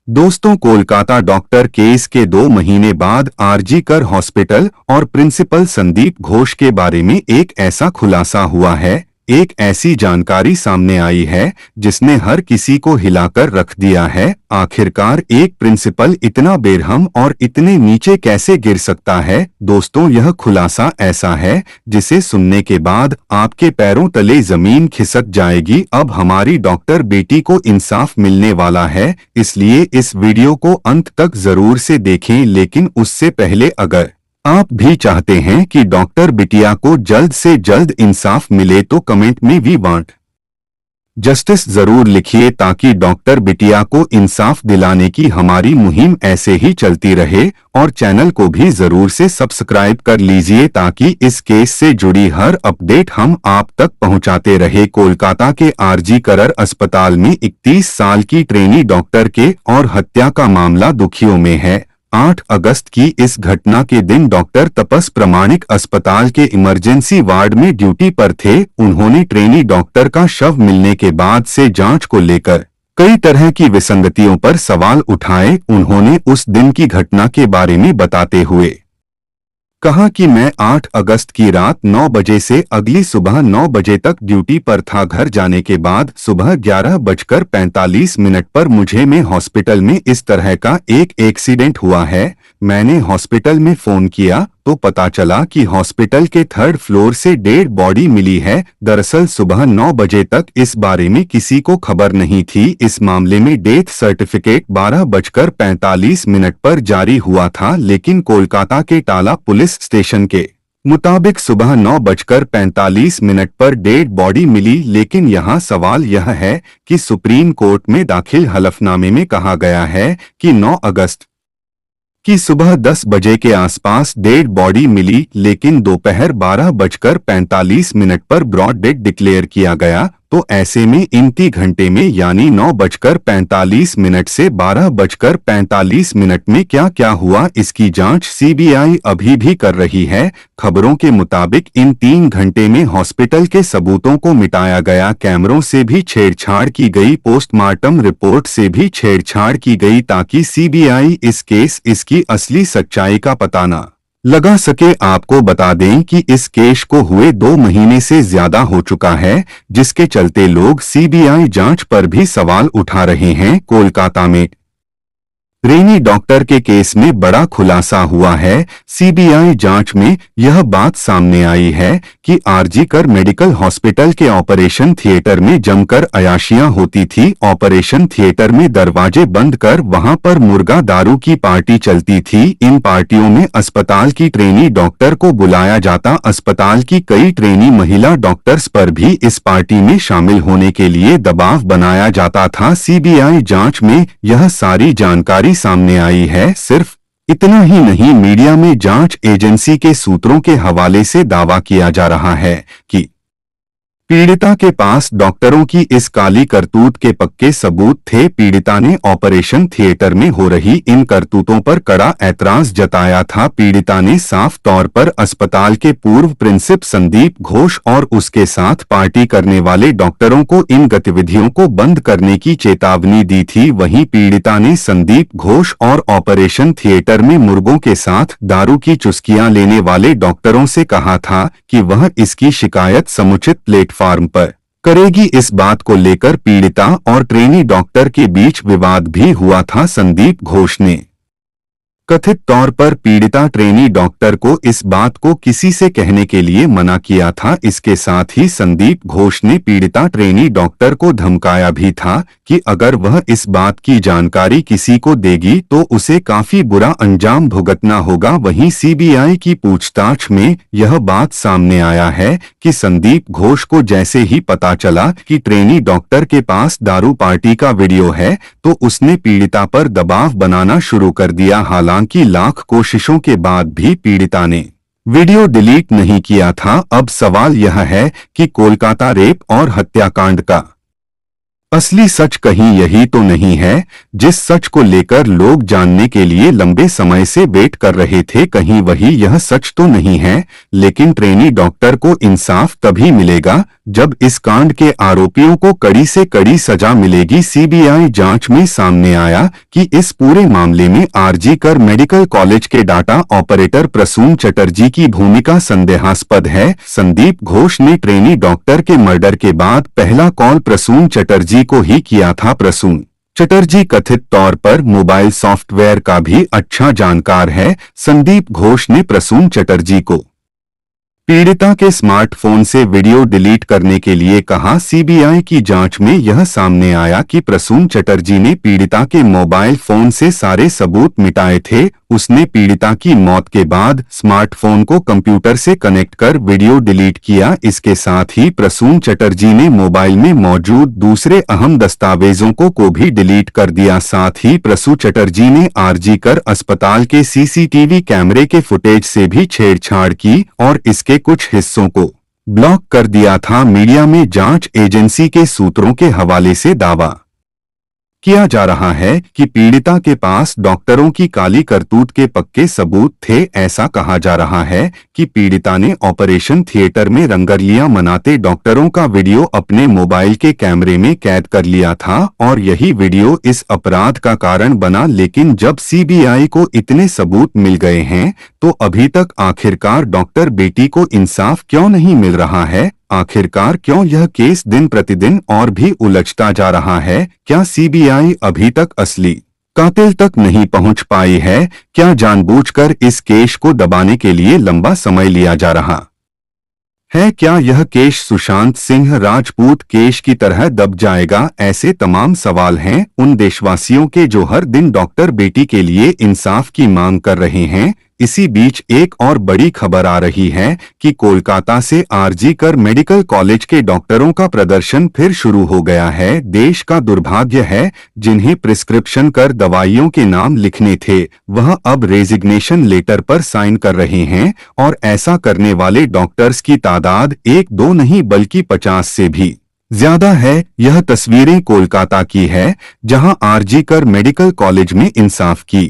दोस्तों, Kolkata doctor case के 2 महीने बाद आरजी कर हॉस्पिटल और प्रिंसिपल संदीप घोष के बारे में एक ऐसा खुलासा हुआ है। एक ऐसी जानकारी सामने आई है जिसने हर किसी को हिलाकर रख दिया है। आखिरकार एक प्रिंसिपल इतना बेरहम और इतने नीचे कैसे गिर सकता है? दोस्तों, यह खुलासा ऐसा है जिसे सुनने के बाद आपके पैरों तले जमीन खिसक जाएगी। अब हमारी डॉक्टर बेटी को इंसाफ मिलने वाला है, इसलिए इस वीडियो को अंत तक जरूर से देखें। लेकिन उससे पहले अगर आप भी चाहते हैं कि डॉक्टर बिटिया को जल्द से जल्द इंसाफ मिले तो कमेंट में वी वांट जस्टिस जरूर लिखिए, ताकि डॉक्टर बिटिया को इंसाफ दिलाने की हमारी मुहिम ऐसे ही चलती रहे। और चैनल को भी जरूर से सब्सक्राइब कर लीजिए ताकि इस केस से जुड़ी हर अपडेट हम आप तक पहुंचाते रहे। कोलकाता के आरजी कर अस्पताल में 31 साल की ट्रेनी डॉक्टर के और हत्या का मामला दुखियों में है। 8 अगस्त की इस घटना के दिन डॉक्टर तपस प्रामाणिक अस्पताल के इमरजेंसी वार्ड में ड्यूटी पर थे। उन्होंने ट्रेनी डॉक्टर का शव मिलने के बाद से जांच को लेकर कई तरह की विसंगतियों पर सवाल उठाए। उन्होंने उस दिन की घटना के बारे में बताते हुए कहा कि मैं 8 अगस्त की रात 9 बजे से अगली सुबह 9 बजे तक ड्यूटी पर था। घर जाने के बाद सुबह 11:45 पर मुझे में हॉस्पिटल में इस तरह का एक एक्सीडेंट हुआ है। मैंने हॉस्पिटल में फोन किया तो पता चला कि हॉस्पिटल के 3rd फ्लोर से डेड बॉडी मिली है। दरअसल सुबह 9 बजे तक इस बारे में किसी को खबर नहीं थी। इस मामले में डेथ सर्टिफिकेट 12:45 पर जारी हुआ था, लेकिन कोलकाता के टाला पुलिस स्टेशन के मुताबिक सुबह 9:45 पर डेड बॉडी मिली। लेकिन यहाँ सवाल यह है कि सुप्रीम कोर्ट में दाखिल हलफनामे में कहा गया है कि 9 अगस्त की सुबह 10 बजे के आसपास डेड बॉडी मिली, लेकिन दोपहर 12:45 पर ब्रॉड डेड डिक्लेयर किया गया। तो ऐसे में इनती घंटे में यानी 9:45 से 12:45 में क्या क्या हुआ, इसकी जांच सीबीआई अभी भी कर रही है। खबरों के मुताबिक इन 3 घंटे में हॉस्पिटल के सबूतों को मिटाया गया, कैमरों से भी छेड़छाड़ की गई, पोस्टमार्टम रिपोर्ट से भी छेड़छाड़ की गई, ताकि सीबीआई इसकी असली सच्चाई का पता न लगा सके। आपको बता दें कि इस केस को हुए 2 महीने से ज्यादा हो चुका है, जिसके चलते लोग सीबीआई जांच पर भी सवाल उठा रहे हैं। कोलकाता में ट्रेनी डॉक्टर के केस में बड़ा खुलासा हुआ है। सीबीआई जांच में यह बात सामने आई है कि आरजी कर मेडिकल हॉस्पिटल के ऑपरेशन थिएटर में जमकर अयाशियां होती थी। ऑपरेशन थिएटर में दरवाजे बंद कर वहां पर मुर्गा दारू की पार्टी चलती थी। इन पार्टियों में अस्पताल की ट्रेनी डॉक्टर को बुलाया जाता। अस्पताल की कई ट्रेनी महिला डॉक्टर्स पर भी इस पार्टी में शामिल होने के लिए दबाव बनाया जाता था। सीबीआई जांच में यह सारी जानकारी सामने आई है। सिर्फ इतना ही नहीं, मीडिया में जांच एजेंसी के सूत्रों के हवाले से दावा किया जा रहा है कि पीड़िता के पास डॉक्टरों की इस काली करतूत के पक्के सबूत थे। पीड़िता ने ऑपरेशन थिएटर में हो रही इन करतूतों पर कड़ा ऐतराज जताया था। पीड़िता ने साफ तौर पर अस्पताल के पूर्व प्रिंसिपल संदीप घोष और उसके साथ पार्टी करने वाले डॉक्टरों को इन गतिविधियों को बंद करने की चेतावनी दी थी। वहीं पीड़िता ने संदीप घोष और ऑपरेशन थिएटर में मुर्गों के साथ दारू की चुस्कियां लेने वाले डॉक्टरों से कहा था कि वह इसकी शिकायत समुचित प्लेटफॉर्म पर करेगी। इस बात को लेकर पीड़िता और ट्रेनी डॉक्टर के बीच विवाद भी हुआ था। संदीप घोष ने कथित तौर पर पीड़िता ट्रेनी डॉक्टर को इस बात को किसी से कहने के लिए मना किया था। इसके साथ ही संदीप घोष ने पीड़िता ट्रेनी डॉक्टर को धमकाया भी था कि अगर वह इस बात की जानकारी किसी को देगी तो उसे काफी बुरा अंजाम भुगतना होगा। वहीं सीबीआई की पूछताछ में यह बात सामने आया है कि संदीप घोष को जैसे ही पता चला कि ट्रेनी डॉक्टर के पास दारू पार्टी का वीडियो है तो उसने पीड़िता पर दबाव बनाना शुरू कर दिया। हालांकि लाख कोशिशों के बाद भी पीड़िता ने वीडियो डिलीट नहीं किया था। अब सवाल यह है कि कोलकाता रेप और हत्याकांड का असली सच कहीं यही तो नहीं है, जिस सच को लेकर लोग जानने के लिए लंबे समय से वेट कर रहे थे। कहीं वही यह सच तो नहीं है। लेकिन ट्रेनी डॉक्टर को इंसाफ तभी मिलेगा जब इस कांड के आरोपियों को कड़ी से कड़ी सजा मिलेगी। सीबीआई जांच में सामने आया कि इस पूरे मामले में आरजी कर मेडिकल कॉलेज के डाटा ऑपरेटर प्रसून चटर्जी की भूमिका संदेहास्पद है। संदीप घोष ने ट्रेनी डॉक्टर के मर्डर के बाद पहला कॉल प्रसून चटर्जी को ही किया था। प्रसून चटर्जी कथित तौर पर मोबाइल सॉफ्टवेयर का भी अच्छा जानकार है। संदीप घोष ने प्रसून चटर्जी को पीड़िता के स्मार्टफोन से वीडियो डिलीट करने के लिए कहा। सीबीआई की जांच में यह सामने आया कि प्रसून चटर्जी ने पीड़िता के मोबाइल फोन से सारे सबूत मिटाए थे। उसने पीड़िता की मौत के बाद स्मार्टफोन को कंप्यूटर से कनेक्ट कर वीडियो डिलीट किया। इसके साथ ही प्रसून चटर्जी ने मोबाइल में मौजूद दूसरे अहम दस्तावेजों को भी डिलीट कर दिया। साथ ही प्रसून चटर्जी ने आरजी कर अस्पताल के सीसीटीवी कैमरे के फुटेज से भी छेड़छाड़ की और इसके कुछ हिस्सों को ब्लॉक कर दिया था। मीडिया में जांच एजेंसी के सूत्रों के हवाले से दावा किया जा रहा है कि पीड़िता के पास डॉक्टरों की काली करतूत के पक्के सबूत थे। ऐसा कहा जा रहा है कि पीड़िता ने ऑपरेशन थिएटर में रंगरलियां मनाते डॉक्टरों का वीडियो अपने मोबाइल के कैमरे में कैद कर लिया था और यही वीडियो इस अपराध का कारण बना। लेकिन जब सीबीआई को इतने सबूत मिल गए हैं तो अभी तक आखिरकार डॉक्टर बेटी को इंसाफ क्यों नहीं मिल रहा है? आखिरकार क्यों यह केस दिन प्रतिदिन और भी उलझता जा रहा है? क्या सीबीआई अभी तक असली कातिल तक नहीं पहुंच पाई है? क्या जानबूझकर इस केस को दबाने के लिए लंबा समय लिया जा रहा है? क्या यह केस सुशांत सिंह राजपूत केस की तरह दब जाएगा? ऐसे तमाम सवाल हैं उन देशवासियों के जो हर दिन डॉक्टर बेटी के लिए इंसाफ की मांग कर रहे हैं। इसी बीच एक और बड़ी खबर आ रही है कि कोलकाता से आरजी कर मेडिकल कॉलेज के डॉक्टरों का प्रदर्शन फिर शुरू हो गया है। देश का दुर्भाग्य है, जिन्हें प्रिस्क्रिप्शन कर दवाइयों के नाम लिखने थे वह अब रेजिग्नेशन लेटर पर साइन कर रहे हैं और ऐसा करने वाले डॉक्टर्स की तादाद 1-2 नहीं बल्कि 50 से भी ज्यादा है। यह तस्वीरें कोलकाता की है, जहां आरजी कर मेडिकल कॉलेज में इंसाफ की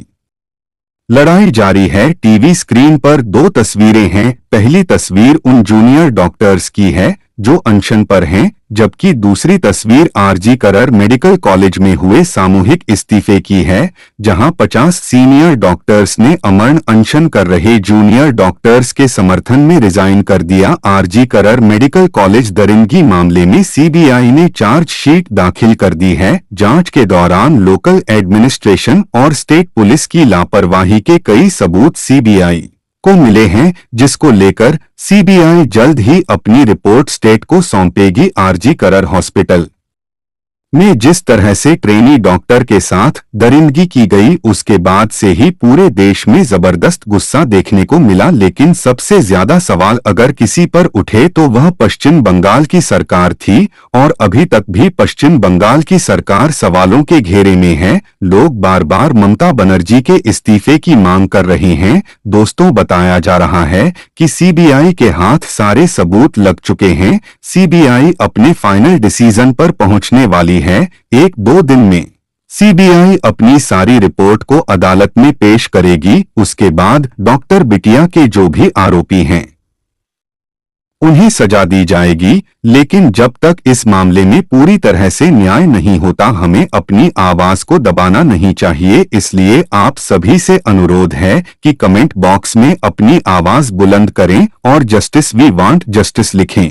लड़ाई जारी है। टीवी स्क्रीन पर 2 तस्वीरें हैं। पहली तस्वीर उन जूनियर डॉक्टर्स की है जो अनशन पर हैं, जबकि दूसरी तस्वीर आरजी कर मेडिकल कॉलेज में हुए सामूहिक इस्तीफे की है, जहां 50 सीनियर डॉक्टर्स ने अमरण अनशन कर रहे जूनियर डॉक्टर्स के समर्थन में रिजाइन कर दिया। आरजी कर मेडिकल कॉलेज दरिंदगी मामले में सीबीआई ने चार्जशीट दाखिल कर दी है। जांच के दौरान लोकल एडमिनिस्ट्रेशन और स्टेट पुलिस की लापरवाही के कई सबूत सीबीआई को मिले हैं, जिसको लेकर सीबीआई जल्द ही अपनी रिपोर्ट स्टेट को सौंपेगी। आरजी कर हॉस्पिटल में जिस तरह से ट्रेनी डॉक्टर के साथ दरिंदगी की गई उसके बाद से ही पूरे देश में जबरदस्त गुस्सा देखने को मिला। लेकिन सबसे ज्यादा सवाल अगर किसी पर उठे तो वह पश्चिम बंगाल की सरकार थी और अभी तक भी पश्चिम बंगाल की सरकार सवालों के घेरे में है। लोग बार बार ममता बनर्जी के इस्तीफे की मांग कर रहे हैं। दोस्तों, बताया जा रहा है कि सीबीआई के हाथ सारे सबूत लग चुके हैं। सीबीआई अपने फाइनल डिसीजन पर पहुंचने वाली है। 1-2 दिन में सीबीआई अपनी सारी रिपोर्ट को अदालत में पेश करेगी। उसके बाद डॉक्टर बिटिया के जो भी आरोपी हैं उन्हें सजा दी जाएगी। लेकिन जब तक इस मामले में पूरी तरह से न्याय नहीं होता हमें अपनी आवाज को दबाना नहीं चाहिए। इसलिए आप सभी से अनुरोध है कि कमेंट बॉक्स में अपनी आवाज बुलंद करें और जस्टिस वी वांट जस्टिस लिखें।